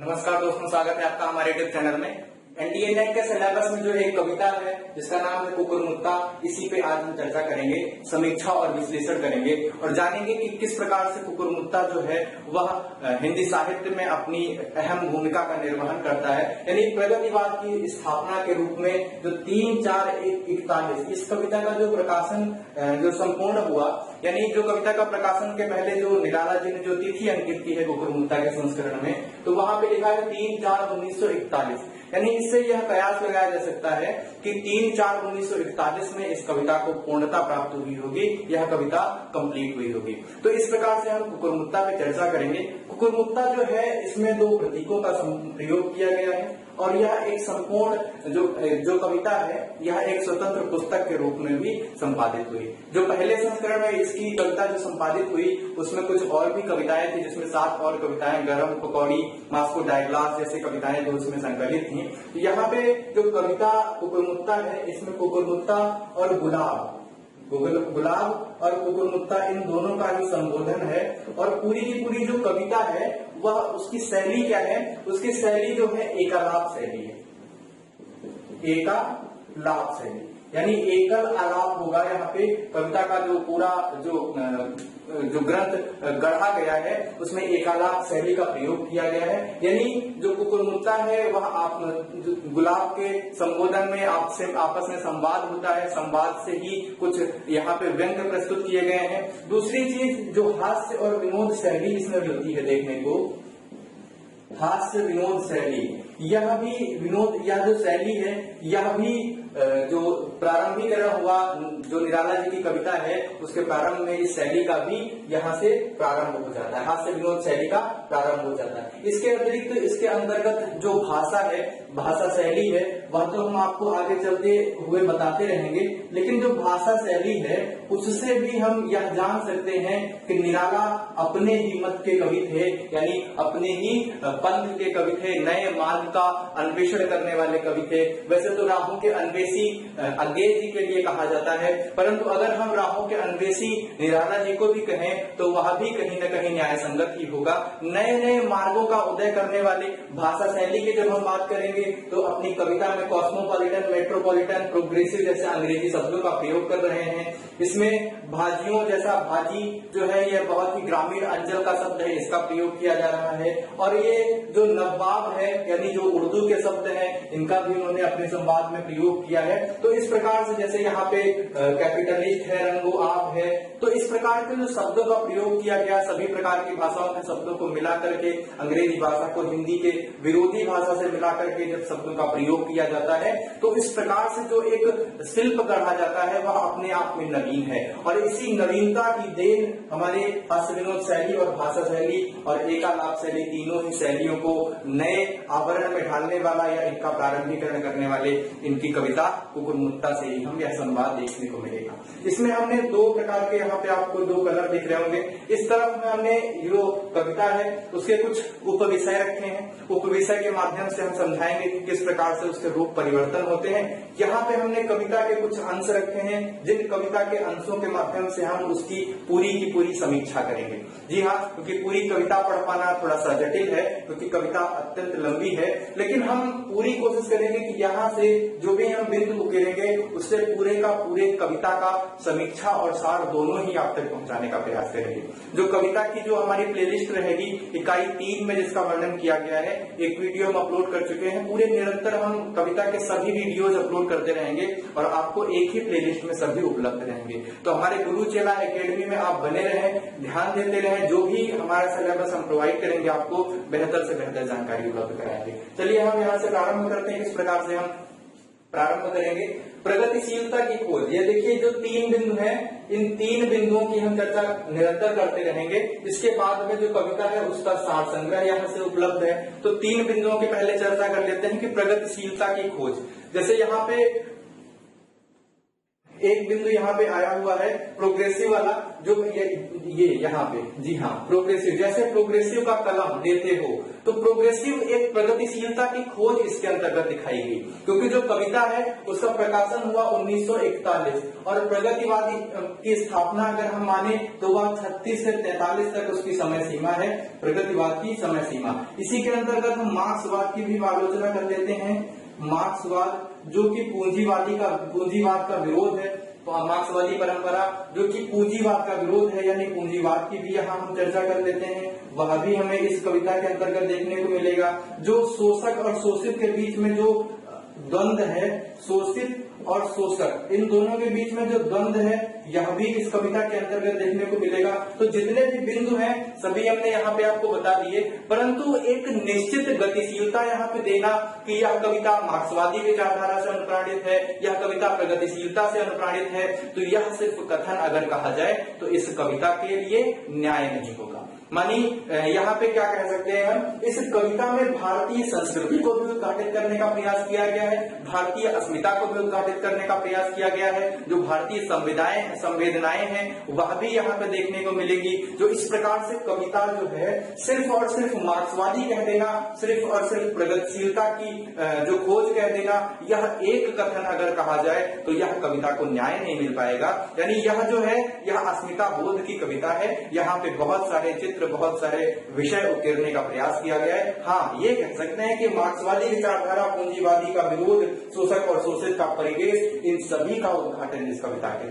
नमस्कार दोस्तों, स्वागत है आपका हमारे यूट्यूब चैनल में। एनडीए नेट के सिलेबस में जो एक कविता है जिसका नाम है कुकुरमुत्ता, इसी पे आज हम चर्चा करेंगे, समीक्षा और विश्लेषण करेंगे और जानेंगे कि किस प्रकार से कुकुरमुत्ता जो है वह हिंदी साहित्य में अपनी अहम भूमिका का निर्वहन करता है। यानी प्रगतिवाद की स्थापना के रूप में जो 3-4-1-41 इस कविता का जो प्रकाशन जो संपूर्ण हुआ, यानी जो कविता का प्रकाशन के पहले जो निराला जी ने जो तिथि अंकित की है कुकुरमुत्ता के संस्करण में, तो वहां पे लिखा है 3-4-1941। यानी इससे यह कयास लगाया जा सकता है कि 3-4-1941 में इस कविता को पूर्णता प्राप्त हुई होगी, यह कविता कंप्लीट हुई होगी। तो इस प्रकार से हम कुकुरमुत्ता पे चर्चा करेंगे। कुकुरमुत्ता जो है इसमें 2 प्रतीकों का प्रयोग किया गया है और यह एक संपूर्ण जो कविता है यह एक स्वतंत्र पुस्तक के रूप में भी संपादित हुई। जो पहले संस्करण में इसकी कविता जो संपादित हुई उसमें कुछ और भी कविताएं थी, जिसमें 7 और कविताएं गरम पकौड़ी, मास्को डायग्लास जैसी कविताएं जो उसमें संकलित थी। यहाँ पे जो कविता कुकुरमुत्ता है इसमें कुकुरमुत्ता और गुलाब और कुकुरमुत्ता इन दोनों का जो संबोधन है और पूरी की पूरी जो कविता है वह उसकी शैली क्या है, उसकी शैली जो है एकालाप शैली है। एकालाप शैली यानी एकल आलाप होगा। यहाँ पे कविता का जो पूरा जो ग्रंथ गढ़ा गया है उसमें एकालाप शैली का प्रयोग किया गया है। यानी जो कुकुरमुत्ता है वह आप गुलाब के संबोधन में आपस में संवाद होता है, संवाद से ही कुछ यहाँ पे व्यंग्य प्रस्तुत किए गए हैं। दूसरी चीज जो हास्य और विनोद शैली इसमें मिलती है देखने को, हास्य विनोद शैली, यह भी विनोद, यह जो शैली है यह भी जो प्रारंभिकरण हुआ जो निराला जी की कविता है उसके प्रारंभ में इस शैली का भी यहाँ से प्रारंभ हो जाता है, हास्य विनोद शैली का प्रारंभ हो जाता है। इसके अतिरिक्त इसके अंतर्गत जो भाषा है, भाषा शैली है, वह तो हम आपको आगे चलते हुए बताते रहेंगे, लेकिन जो भाषा शैली है उससे भी हम यह जान सकते हैं कि निराला अपने ही मत के कवि थे, यानी अपने ही पंथ के कवि थे, नए मार्ग का अन्वेषण करने वाले कवि थे। वैसे तो राहों के अन्वेषी अंग्रेज जी के लिए कहा जाता है, परंतु अगर हम राहों के अन्वेषी निराला जी को भी कहें तो वह भी कहीं न कहीं न्याय संगत ही होगा। नए नए मार्गों का उदय करने वाले भाषा शैली की जब हम बात करेंगे तो अपनी कविता में कॉस्मोपॉलिटन, मेट्रोपॉलिटन, प्रोग्रेसिव जैसे अंग्रेजी शब्दों का प्रयोग कर रहे हैं। इसमें भाजियों जैसा, भाजी जो है यह बहुत ही ग्रामीण अंचल का शब्द है, इसका प्रयोग किया जा रहा है। और ये जो नवाब है यानी जो उर्दू के शब्द हैं इनका भी उन्होंने अपने संवाद में प्रयोग किया है। तो इस प्रकार से जैसे यहाँ पे कैपिटलिस्ट है, रंगो आप है, तो इस प्रकार के जो शब्दों का प्रयोग किया गया, सभी प्रकार की भाषाओं के शब्दों को मिला करके, अंग्रेजी भाषा को हिंदी के विरोधी भाषा से मिला करके जब शब्दों का प्रयोग किया जाता है तो इस प्रकार से जो एक शिल्प गढ़ा जाता है वह अपने आप में नवीन है। और इसी नवीनता की देन हमारे हास्य विनोद शैली और भाषा शैली और एकालाप शैली, तीनों ही शैलियों को नए आवरण में ढालने वाला या इनका प्रारंभिकरण करने वाले इनकी कविता कुकुरमुत्ता से ही हम यह संवाद देखने को मिलेगा। इसमें हमने 2 प्रकार के, यहाँ पे आपको 2 कलर दिख रहे होंगे। इस तरफ में हमने जो कविता है उसके कुछ उपविषय रखे हैं, उपविषय के माध्यम से हम समझाएंगे कि किस प्रकार से उसके रूप परिवर्तन होते हैं। यहाँ पे हमने कविता के कुछ अंश रखे हैं जिन कविता के अंशों के माध्यम से हम उसकी पूरी की पूरी समीक्षा करेंगे। जी हाँ, क्योंकि पूरी कविता पढ़ पाना थोड़ा सा जटिल है क्योंकि कविता अत्यंत लंबी है, लेकिन हम पूरी कोशिश करेंगे कि यहाँ से जो भी हम बिंदु उकेरेंगे उससे पूरे का पूरे कविता का समीक्षा और सार दोनों ही आप तक पहुंचाने का प्रयास करेंगे। जो कविता की जो हमारी प्लेलिस्ट रहेगी इकाई 3 में जिसका वर्णन किया गया है, एक वीडियो हम अपलोड कर चुके हैं। पूरे निरंतर हम कविता के सभी वीडियोज अपलोड करते रहेंगे और आपको एक ही प्लेलिस्ट में सभी उपलब्ध रहेंगे। तो हमारे गुरु चेला एकेडमी में आप बने रहें, ध्यान देते रहें, जो भी हमारा सिलेबस हम प्रोवाइड करेंगे आपको बेहतर से बेहतर जानकारी उपलब्ध कराएंगे। चलिए हम यहाँ से प्रारंभ करते हैं। किस प्रकार से हम प्रारंभ करेंगे? प्रगतिशीलता की खोज। ये देखिए जो 3 बिंदु हैं, इन 3 बिंदुओं की हम चर्चा निरंतर करते रहेंगे। इसके बाद में जो कविता है उसका सार संग्रह यहाँ से उपलब्ध है। तो 3 बिंदुओं की पहले चर्चा कर लेते हैं कि प्रगतिशीलता की खोज। जैसे यहाँ पे एक बिंदु यहाँ पे आया हुआ है प्रोग्रेसिव वाला, जो ये यहाँ पे, जी हाँ प्रोग्रेसिव, जैसे प्रोग्रेसिव का कलम देते हो तो प्रोग्रेसिव एक प्रगतिशीलता की खोज इसके अंतर्गत दिखाई गई, क्योंकि जो कविता है उसका प्रकाशन हुआ 1941 और प्रगतिवादी की स्थापना अगर हम माने तो वह 36 से 43 तक उसकी समय सीमा है, प्रगतिवाद की समय सीमा। इसी के अंतर्गत हम मार्क्सवाद की भी आलोचना कर लेते हैं। मार्क्सवाद जो कि पूंजीवाद का विरोध है, मार्क्सवादी परंपरा जो कि पूंजीवाद का विरोध है, यानी पूंजीवाद की भी यहाँ हम चर्चा कर लेते हैं, वह भी हमें इस कविता के अंतर्गत देखने को मिलेगा। जो शोषक और शोषित के बीच में जो द्वंद्व है, शोषित और शोषक, इन दोनों के बीच में जो द्वंद्व है यह भी इस कविता के अंतर्गत देखने को मिलेगा। तो जितने भी बिंदु हैं सभी हमने यहाँ पे आपको बता दिए, परंतु एक निश्चित गतिशीलता यहाँ पे देना कि यह कविता मार्क्सवादी विचारधारा से अनुप्राणित है, यह कविता प्रगतिशीलता से अनुप्राणित है, तो यह सिर्फ कथन अगर कहा जाए तो इस कविता के लिए न्याय नहीं होगा। मानी यहाँ पे क्या कह सकते हैं हम, इस कविता में भारतीय संस्कृति को भी उद्घाटित करने का प्रयास किया गया है, भारतीय अस्मिता को भी उद्घाटित करने का प्रयास किया गया है, जो भारतीय संवेदनाएं हैं वह भी यहाँ पे देखने को मिलेगी। जो इस प्रकार से कविता जो है सिर्फ और सिर्फ मार्क्सवादी कह देना, सिर्फ और सिर्फ प्रगतिशीलता की जो खोज कह देना, यह एक कथन अगर कहा जाए तो यह कविता को न्याय नहीं मिल पाएगा। यानी यह जो है यह अस्मिता बोध की कविता है, यहाँ पे बहुत सारे चित्र, बहुत सारे विषय उकेरने का प्रयास किया गया है। हाँ, ये कह सकते हैं कि मार्क्सवादी विचारधारा, पूंजीवादी का विरोध, शोषक और शोषित का परिवेश, इन सभी का उद्घाटन इस कविता के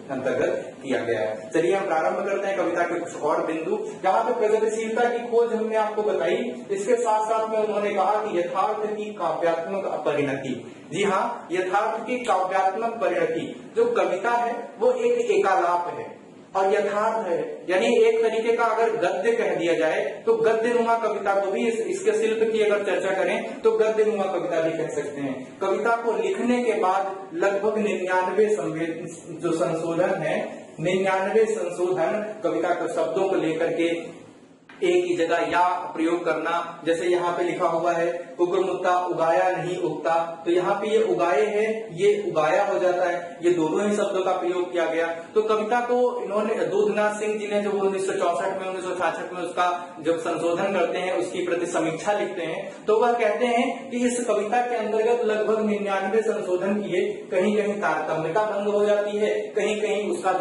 अंतर्गत किया गया है। चलिए हम प्रारंभ करते हैं कविता के कुछ और बिंदु। यहाँ पे प्रगतिशीलता की खोज हमने आपको बताई, इसके साथ साथ में उन्होंने कहा कि यथार्थ की काव्यात्मक परिणति। जी हाँ, यथार्थ की काव्यात्मक परिणति, जो कविता है वो एक एकालाप है और यथार्थ है, यानी एक तरीके का अगर गद्य कह दिया जाए तो गद्यनुमा कविता को भी, इसके शिल्प की अगर चर्चा करें तो गद्यनुमा कविता भी कह सकते हैं। कविता को लिखने के बाद लगभग 99 जो संशोधन है, 99 संशोधन कविता के शब्दों को लेकर के एक ही जगह या प्रयोग करना, जैसे यहाँ पे लिखा हुआ है कुकुरमुत्ता उगाया नहीं उगता, तो यहाँ पे ये उगाए है, ये उगाया हो जाता है, ये दोनों ही शब्दों का प्रयोग किया गया। तो कविता को इन्होंने दूधनाथ सिंह जी ने जो 1964 में 1966 में उसका जब संशोधन करते हैं, उसकी प्रति समीक्षा लिखते हैं, तो वह कहते हैं कि इस कविता के अंतर्गत लगभग 99 संशोधन किए, कहीं कहीं तारतम्यता भंग हो जाती है, कहीं कहीं उसका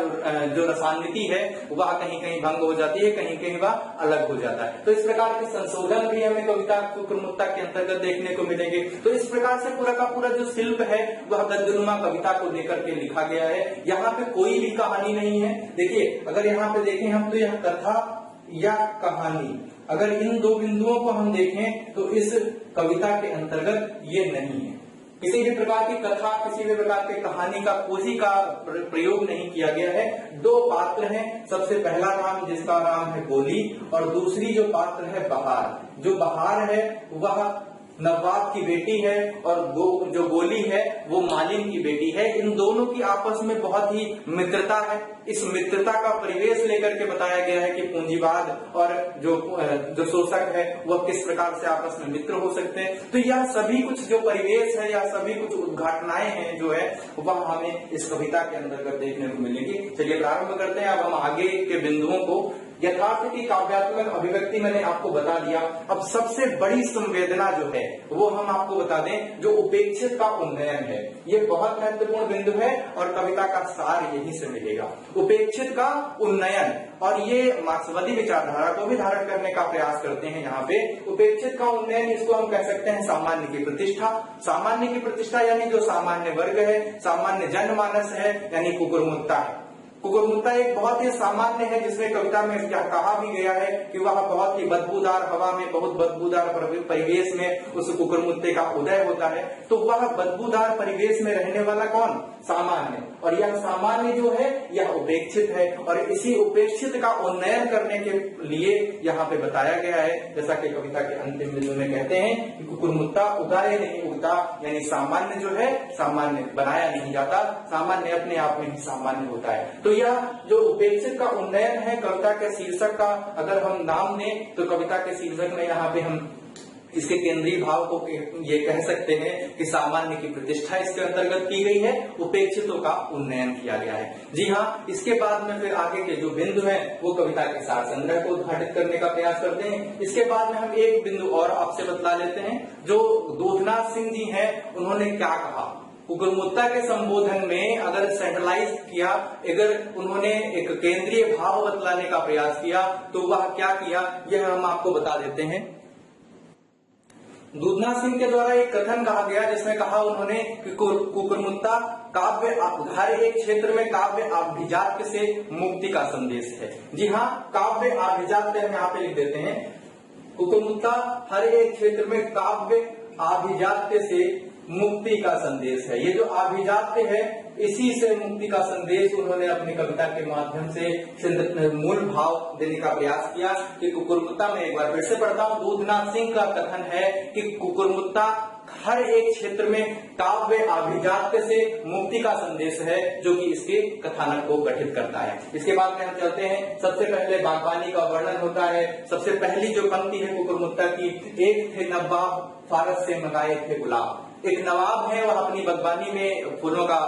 जो रसान्विति है वह कहीं कहीं भंग हो जाती है, कहीं कहीं वह अलग हो जाता है। तो इस प्रकार के संशोधन भी हमें कविता कुकुरमुत्ता के अंतर्गत देखने को मिलेंगे। तो इस प्रकार से पूरा का पूरा जो शिल्प है वह गद्यनुमा कविता को लेकर के लिखा गया है। यहाँ पे कोई भी कहानी नहीं है। देखिए, अगर यहाँ पे देखें हम तो यह कथा या कहानी, अगर इन दो बिंदुओं को हम देखें तो इस कविता के अंतर्गत ये नहीं है। किसी भी प्रकार की कथा, किसी भी प्रकार की कहानी का कोई का प्रयोग नहीं किया गया है। दो पात्र हैं, सबसे पहला नाम जिसका नाम है गोली और दूसरी जो पात्र है बहार। जो बहार है वह नवाब की बेटी है और जो गोली है वो मालिन की बेटी है। इन दोनों की आपस में बहुत ही मित्रता है। इस मित्रता का परिवेश लेकर के बताया गया है कि पूंजीवाद और जो शोषक है वह किस प्रकार से आपस में मित्र हो सकते हैं। तो यह सभी कुछ जो परिवेश है या सभी कुछ उद्घाटनाएं हैं जो है वह हमें इस कविता के अंतर्गत देखने को मिलेगी। चलिए प्रारंभ करते हैं। अब हम आगे के बिंदुओं को, यथार्थ की काव्यात्मक अभिव्यक्ति मैंने आपको बता दिया। अब सबसे बड़ी संवेदना जो है वो हम आपको बता दें, जो उपेक्षित का उन्नयन है। ये बहुत महत्वपूर्ण बिंदु है और कविता का सार यहीं से मिलेगा। उपेक्षित का उन्नयन, और ये मार्क्सवादी विचारधारा को भी धारण करने का प्रयास करते हैं। यहाँ पे उपेक्षित का उन्नयन, इसको हम कह सकते हैं सामान्य की प्रतिष्ठा। सामान्य की प्रतिष्ठा यानी जो सामान्य वर्ग है, सामान्य जनमानस है, यानी कुकुरमुत्ता है। कुकुरमुत्ता एक बहुत ही सामान्य है, जिसमें कविता में क्या कहा भी गया है कि वह बहुत ही बदबूदार हवा में, बहुत बदबूदार परिवेश में उस कुकुरमुत्ते का उदय होता है। तो वह बदबूदार परिवेश में रहने वाला कौन? सामान्य। और यह सामान्य जो है यह उपेक्षित है और इसी उपेक्षित का उन्नयन करने के लिए यहाँ पे बताया गया है, जैसा कि कविता के अंतिम बिंदु में कहते हैं कि कुकुरमुत्ता उगाए नहीं उगता, यानी सामान्य जो है सामान्य बनाया नहीं जाता, सामान्य अपने आप में ही सामान्य होता है। तो यह जो उपेक्षित का उन्नयन है, कविता के शीर्षक का अगर हम नाम दें तो कविता के शीर्षक में यहाँ पे हम इसके केंद्रीय भाव को ये कह सकते हैं कि सामान्य की प्रतिष्ठा इसके अंतर्गत की गई है, उपेक्षितों का उन्नयन किया गया है। जी हाँ, इसके बाद में फिर आगे के जो बिंदु हैं वो कविता के सार संग्रह को उद्घाटित करने का प्रयास करते हैं। इसके बाद में हम एक बिंदु और आपसे बतला लेते हैं। जो दूधनाथ सिंह जी हैं उन्होंने क्या कहा, कुकुरमुत्ता के संबोधन में अगर सेंट्रलाइज किया, अगर उन्होंने एक केंद्रीय भाव बतलाने का प्रयास किया तो वह क्या किया, यह हम आपको बता देते हैं। दूधनाथ सिंह के द्वारा एक कथन कहा गया जिसमें कहा उन्होंने कि कुकुरमुत्ता काव्य हर एक क्षेत्र में काव्य अभिजात्य से मुक्ति का संदेश है। जी हाँ, काव्य अभिजात्य हम यहाँ पे लिख देते हैं। कुकुरमुत्ता हर एक क्षेत्र में काव्य अभिजात्य से मुक्ति का संदेश है। ये जो अभिजात्य है इसी से मुक्ति का संदेश उन्होंने अपनी कविता के माध्यम से मूल भाव देने का प्रयास किया कि कुकुरमुत्ता में एक बार फिर से पढ़ता हूँ। दूधनाथ सिंह का कथन है कि कुकुरमुत्ता हर एक क्षेत्र में काव्य अभिजात्य से मुक्ति का संदेश है, जो कि इसके कथानक को गठित करता है। इसके बाद में हम चलते हैं। सबसे पहले बागवानी का वर्णन होता है। सबसे पहली जो पंक्ति है कुकुरमुत्ता की, एक थे नवाब फारस से मंगाए थे गुलाब। एक नवाब है, वह अपनी बागवानी में फूलों का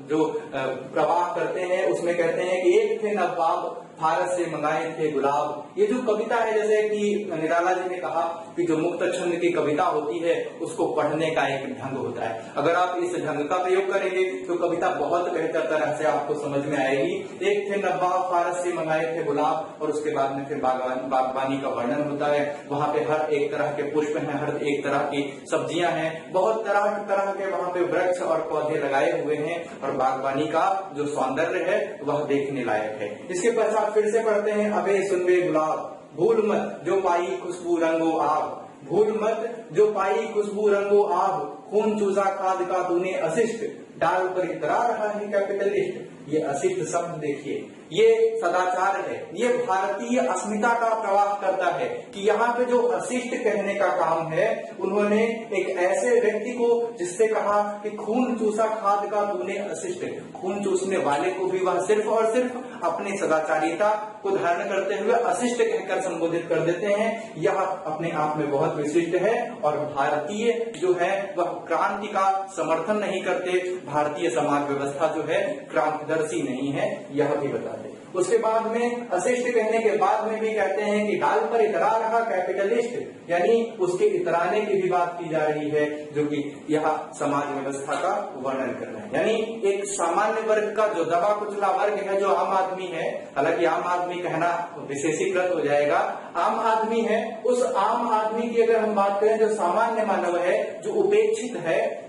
जो प्रवाह करते हैं उसमें कहते हैं कि एक थे नवाब फारस से मंगाए थे गुलाब। ये जो कविता है, जैसे कि निराला जी ने कहा कि जो मुक्त छंद की कविता होती है उसको पढ़ने का एक ढंग होता है। अगर आप इस ढंग का प्रयोग करेंगे तो कविता बहुत बेहतर तरह से आपको समझ में आएगी। एक थे नवाब फारस से मंगाए थे गुलाब, और उसके बाद में फिर बागवानी का वर्णन होता है। वहां पे हर एक तरह के पुष्प हैं, हर एक तरह की सब्जियां हैं, बहुत तरह तरह के वहां पे वृक्ष और पौधे लगाए हुए हैं, और बागवानी का जो सौंदर्य है वह देखने लायक है। इसके पश्चात फिर से पढ़ते हैं। अबे सुनबे गुलाब, भूल मत जो पाई खुशबू रंगो आब। भूल मत जो पाई खुशबू रंगो आब, खून चूसा खाद का तूने अशिष्ट, डाल पर इतरा रहा है कैपिटलिस्ट। ये अशिष्ट शब्द देखिए, ये सदाचार है, ये भारतीय अस्मिता का प्रवाह करता है कि यहाँ पे जो अशिष्ट कहने का काम है, उन्होंने एक ऐसे व्यक्ति को जिससे कहा कि खून चूसा खाद का तूने अशिष्ट, खून चूसने वाले को भी वह सिर्फ और सिर्फ अपनी सदाचारिता को धारण करते हुए अशिष्ट कहकर संबोधित कर देते हैं। यह अपने आप में बहुत विशिष्ट है, और भारतीय जो है वह क्रांति का समर्थन नहीं करते, भारतीय समाज व्यवस्था जो है क्रांतिदर्शी नहीं है, यह भी बता दे। उसके बाद में अशिष्ट कहने के बाद में भी कहते हैं कि डाल पर इतरा रहा कैपिटलिस्ट, यानी उसके इतराने की भी बात की जा रही है, जो कि यह समाज व्यवस्था का वर्णन कर रहा है। यानी एक सामान्य वर्ग का जो दबा कुचला वर्ग है, जो आम आदमी है, हालांकि आम आदमी कहना विशेषीकृत हो जाएगा, आम आदमी है, उस आम आदमी की अगर हम बात करें, जो सामान्य मानव है, जो उपेक्षित है,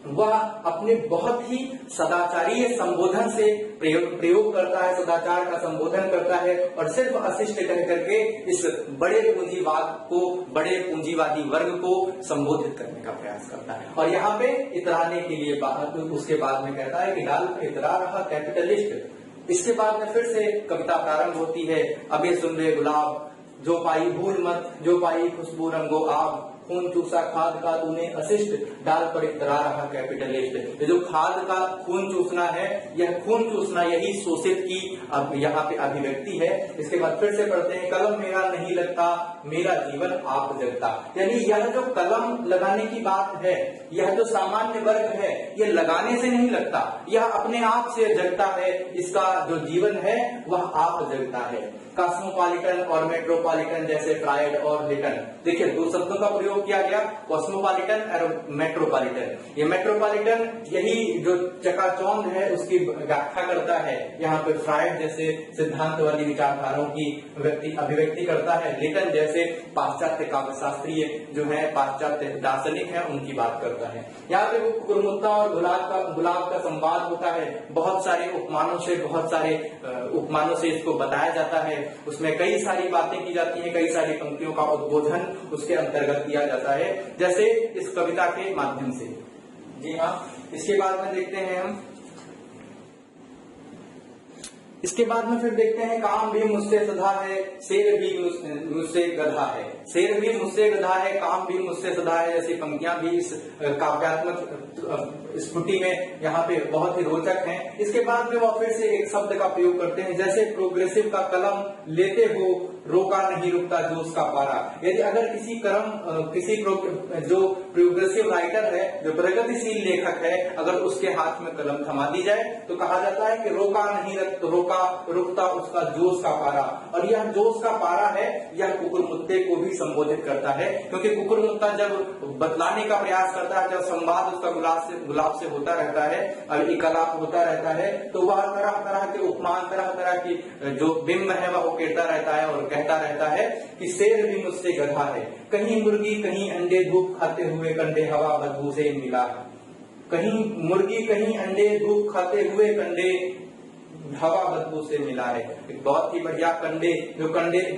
वह अपने बहुत ही सदाचारीय संबोधन से प्रयोग करता है, सदाचार का संबोधन करता है, और सिर्फ अशिष्ट कह करके इस बड़े पूंजीवाद को, बड़े पूंजीवादी वर्ग को संबोधित करने का प्रयास करता है। और यहाँ पे इतराने के लिए उसके बाद में कहता है कि डाल पे इतरा रहा कैपिटलिस्ट। इसके बाद में फिर से कविता प्रारंभ होती है। अबे सुन रे गुलाब, जो पाई भूल मत, जो पाई खुशबू रंगो आब, खून चूसा खाद का तूने अशिष्ट, डाल पर इतरा रहा कैपिटलिस्ट। ये जो खाद का खून चूसना है, यह खून चूसना यही शोषित की अब यहाँ पे अभिव्यक्ति है। इसके बाद फिर से पढ़ते हैं। कलम मेरा नहीं लगता, मेरा जीवन आप जगता। यानी यह जो कलम लगाने की बात है, यह जो सामान्य वर्ग है, यह लगाने से नहीं लगता, यह अपने आप से जगता है। इसका जो जीवन है वह आप जगता है। कॉस्मोपॉलिटन और मेट्रोपॉलिटन जैसे फ्रायड और लिटन, देखिए दो शब्दों का प्रयोग किया गया, कॉस्मोपॉलिटन और मेट्रोपॉलिटन। ये मेट्रोपॉलिटन यही जो चकाचौंध है उसकी व्याख्या करता है। यहाँ पे फ्रायड जैसे सिद्धांतवादी विचारधाराओं की अभिव्यक्ति करता है। लिटन जैसे पाश्चात्य काव्यशास्त्रीय जो है, पाश्चात्य दार्शनिक है, उनकी बात करता है। यहाँ पे कुकुरमुत्ता और गुलाब का संवाद होता है। बहुत सारे उपमानों से इसको बताया जाता है। उसमें कई सारी बातें की जाती हैं, कई सारी पंक्तियों का उद्बोधन उसके अंतर्गत किया जाता है, जैसे इस कविता के माध्यम से। जी हाँ, इसके बाद में देखते हैं हम, इसके बाद में फिर देखते हैं। काम भी मुझसे सधा है, शेर भी मुझसे गधा है। शेर भी मुझसे गधा है, काम भी मुझसे सधा है। ऐसी पंक्तियां भी इस काव्यात्मक स्फुटी में यहाँ पे बहुत ही रोचक हैं। इसके बाद में वह फिर से एक शब्द का प्रयोग करते हैं, जैसे प्रोग्रेसिव का कलम लेते हो रोका नहीं रुकता जोश का पारा। यदि अगर किसी जो प्रोग्रेसिव राइटर है, जो प्रगतिशील लेखक है, अगर उसके हाथ में कलम थमा दी जाए तो कहा जाता है कि रोका नहीं रुकता उसका जोश का पारा। और यह जोश का पारा है, यह कुकुरमुत्ते को भी संबोधित करता है, क्योंकि कुकुरमुत्ता जब बतलाने का प्रयास करता है, जब संवाद उसका गुलाब से होता रहता है और एकलाप होता रहता है, तो वह तरह तरह के उपमान, तरह तरह की जो बिंब है वह उकेरता रहता है और कहता रहता है कि शेर भी मुझसे गधा है, कहीं मुर्गी कहीं अंडे धूप खाते हुए कंडे हवा बदबू से मिला है। कहीं मुर्गी कहीं अंडे धूप खाते हुए कंडे हवा बदबू से मिला है। एक बहुत ही बढ़िया कंडे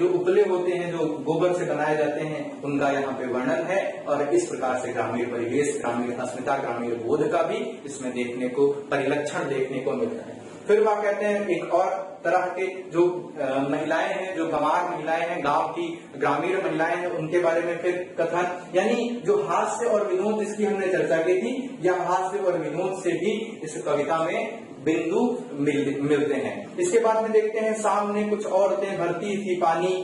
जो उपले होते हैं, जो गोबर से बनाए जाते हैं, उनका यहाँ पे वर्णन है। और इस प्रकार से ग्रामीण परिवेश, ग्रामीण अस्मिता, ग्रामीण बोध का भी इसमें देखने को, परिलक्षण देखने को मिलता है। फिर वह कहते हैं एक और तरह के जो महिलाएं हैं, जो गंवार महिलाएं हैं, गांव की ग्रामीण महिलाएं हैं, उनके बारे में फिर कथन, यानी जो हास्य और विनोद, इसकी हमने चर्चा की थी, यह हास्य और विनोद से भी इस कविता में बिंदु मिलते हैं। इसके बाद में देखते हैं, सामने कुछ औरतें भरती थी पानी,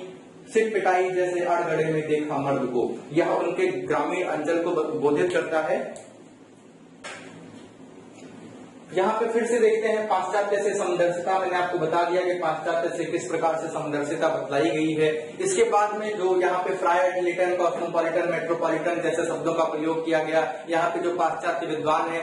सिर पिटाई जैसे अड़गड़े में देखा मर्द को। यह उनके ग्रामीण अंचल को बोधित करता है। यहाँ पे फिर से देखते हैं पाश्चात्य से समदर्शिता। मैंने आपको बता दिया कि पाश्चात्य से किस प्रकार से समदर्शिता बतलाई गई है। इसके बाद में जो यहाँ पे फ्रायड, कॉस्मोपॉलिटन, मेट्रोपॉलिटन जैसे शब्दों का प्रयोग किया गया, यहाँ पे जो पाश्चात्य विद्वान है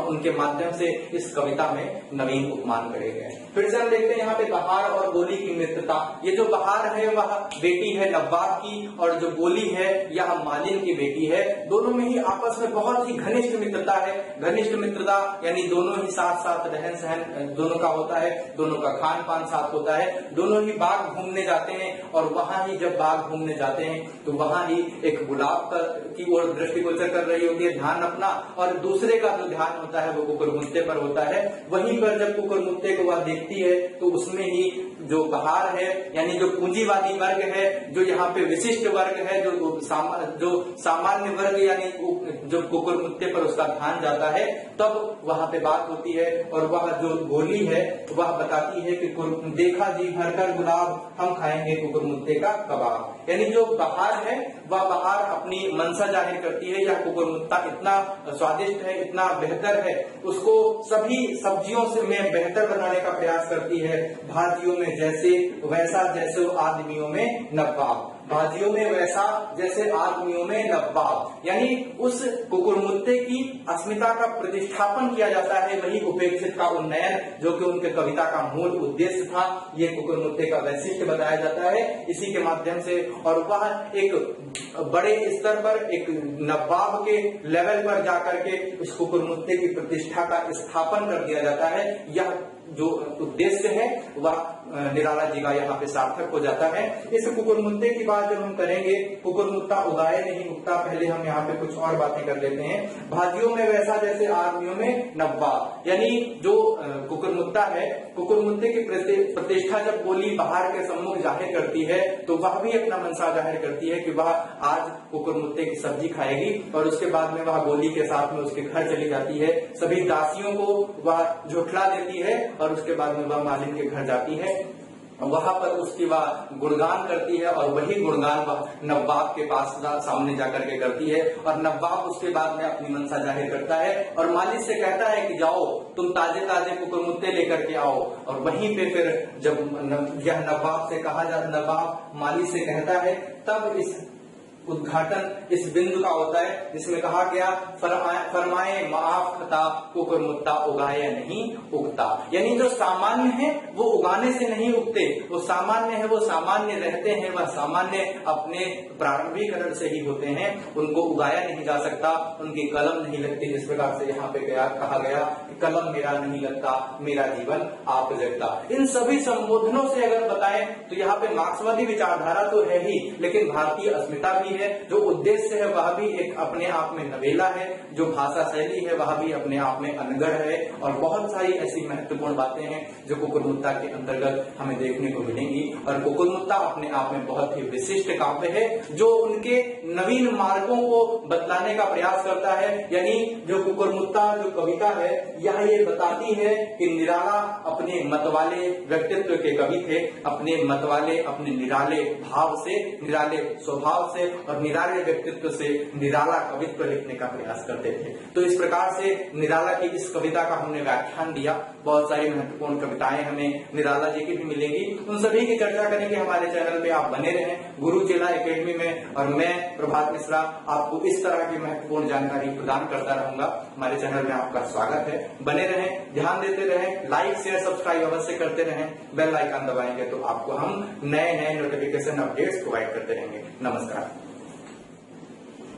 उनके माध्यम से इस कविता में नवीन उपमान करे गए। फिर से हम देखते हैं यहाँ पे बहार और बोली की मित्रता। ये जो बहार है वह बेटी है नवाब की, और जो बोली है यह मालिन की बेटी है। दोनों में ही आपस में बहुत ही घनिष्ठ मित्रता है। घनिष्ठ मित्रता यानी दोनों साथ साथ रहन सहन दोनों का होता है, दोनों का खान पान साथ होता है, दोनों ही बाग घूमने जाते हैं, और वहां ही जब बाग घूमने जाते हैं तो वहां ही एक गुलाब की ओर दृष्टिगोचर कर रही होती है ध्यान अपना, और दूसरे का जो ध्यान होता है वो कुकुरमुत्ते पर होता है। वहीं पर जब कुकुरमुत्ते को वह देखती है तो उसमें ही जो बहार है, यानी जो पूंजीवादी वर्ग है, जो यहाँ पे विशिष्ट वर्ग है, जो सामान्य वर्ग, यानी जो कुकुरमुत्ते पर उसका ध्यान जाता है, तब वहां पे बात होती है। और वह जो बोली है वह बताती है कि देखा जी भरकर गुलाब, हम खाएंगे कुकुरमुत्ते का कबाब। यानी जो बहार है वह बहार अपनी मनसा जाहिर करती है, यह कुकुरमुत्ता इतना स्वादिष्ट है, इतना बेहतर है, उसको सभी सब्जियों से में बेहतर बनाने का प्रयास करती है। भाजियों में जैसे वैसा, जैसे आदमियों में नवाब, भाजियों में वैसा जैसे आदमियों में नवाब। यानी उस कुकुरमुत्ते की अस्मिता का प्रतिष्ठापन किया जाता है, वही उपेक्षित का उन्नयन, जो कि उनके कविता का मूल उद्देश्य था, ये कुकुरमुत्ते का वैशिष्ट्य बताया जाता है इसी के माध्यम से। और वह एक बड़े स्तर पर, एक नवाब के लेवल पर जाकर के उस कुकुरमुत्ते की प्रतिष्ठा का स्थापन कर दिया जाता है। यह जो उद्देश्य है वह निराला जी का यहाँ पे सार्थक हो जाता है। इस कुकुरमुत्ते की बात जब हम करेंगे, कुकुरमुत्ता उगाए नहीं उगता, पहले हम यहाँ पे कुछ और बातें कर लेते हैं। भाजियों में वैसा जैसे आदमियों में नवाब, यानी जो कुकुरमुत्ता है, कुकुरमुत्ते की प्रतिष्ठा जब बोली बहार के सम्मुख जाहिर करती है तो वह भी अपना मनसा जाहिर करती है कि वह आज कुकुरमुत्ते की सब्जी खाएगी, और उसके बाद में वह गोली के साथ में उसके घर चली जाती है। सभी दासियों को वह झुठला देती है और उसके बाद में वह मालिन के घर जाती है, वहां पर उसकी वह गुणगान करती है, और वही गुणगान वह नवाब के पास सामने जाकर के करती है। और नवाब उसके बाद में अपनी मनसा जाहिर करता है और मालिक से कहता है कि जाओ तुम ताजे ताजे कुकुरमुत्ते लेकर के आओ। और वहीं पे फिर जब यह नवाब से कहा जाता, नवाब मालिक से कहता है, तब इस उद्घाटन इस बिंदु का होता है जिसमें कहा गया, फरमाए माफ खता कुकुरमुत्ता उगाया नहीं उगता। यानी जो सामान्य है वो उगाने से नहीं उगते, वो सामान्य है वो सामान्य रहते हैं, वह सामान्य अपने प्रारंभिकरण से ही होते हैं, उनको उगाया नहीं जा सकता, उनकी कलम नहीं लगती। जिस प्रकार से यहाँ पे कहा गया कि कलम मेरा नहीं लगता, मेरा जीवन आप जगता। इन सभी संबोधनों से अगर बताएं तो यहाँ पे मार्क्सवादी विचारधारा तो है ही, लेकिन भारतीय अस्मिता भी है, जो उद्देश्य है वह भी एक अपने आप में नवेला है, जो भाषा शैली है वह भी अपने आप में अनगढ़ है, और बहुत सारी ऐसी महत्वपूर्ण बातें हैं जो कुकुरमुत्ता के अंतर्गत हमें देखने को मिलेंगी। और कुकुरमुत्ता अपने आप में बहुत ही विशिष्ट काव्य है, जो उनके नवीन मार्गों को बतलाने का प्रयास करता है। यानी जो कुकुरमुत्ता जो कविता है, यह ये बताती है कि निराला अपने मतवाले व्यक्तित्व के कवि थे, अपने मतवाले अपने निराले भाव से, निराले स्वभाव से और निराले व्यक्तित्व से निराला कवित्व लिखने का प्रयास करते थे। तो इस प्रकार से निराला की इस कविता का हमने व्याख्यान दिया। बहुत सारी महत्वपूर्ण कविताएं हमें निराला जी की भी मिलेंगी, उन सभी की चर्चा करेंगे। हमारे चैनल पे आप बने रहें गुरु चेला एकेडमी में, और मैं प्रभात मिश्रा आपको इस तरह की महत्वपूर्ण जानकारी प्रदान करता रहूंगा। हमारे चैनल में आपका स्वागत है, बने रहें, ध्यान देते रहें, लाइक शेयर सब्सक्राइब अवश्य करते रहें, बेल आइकन दबाएंगे तो आपको हम नए नए नोटिफिकेशन अपडेट्स प्रोवाइड करते रहेंगे। नमस्कार।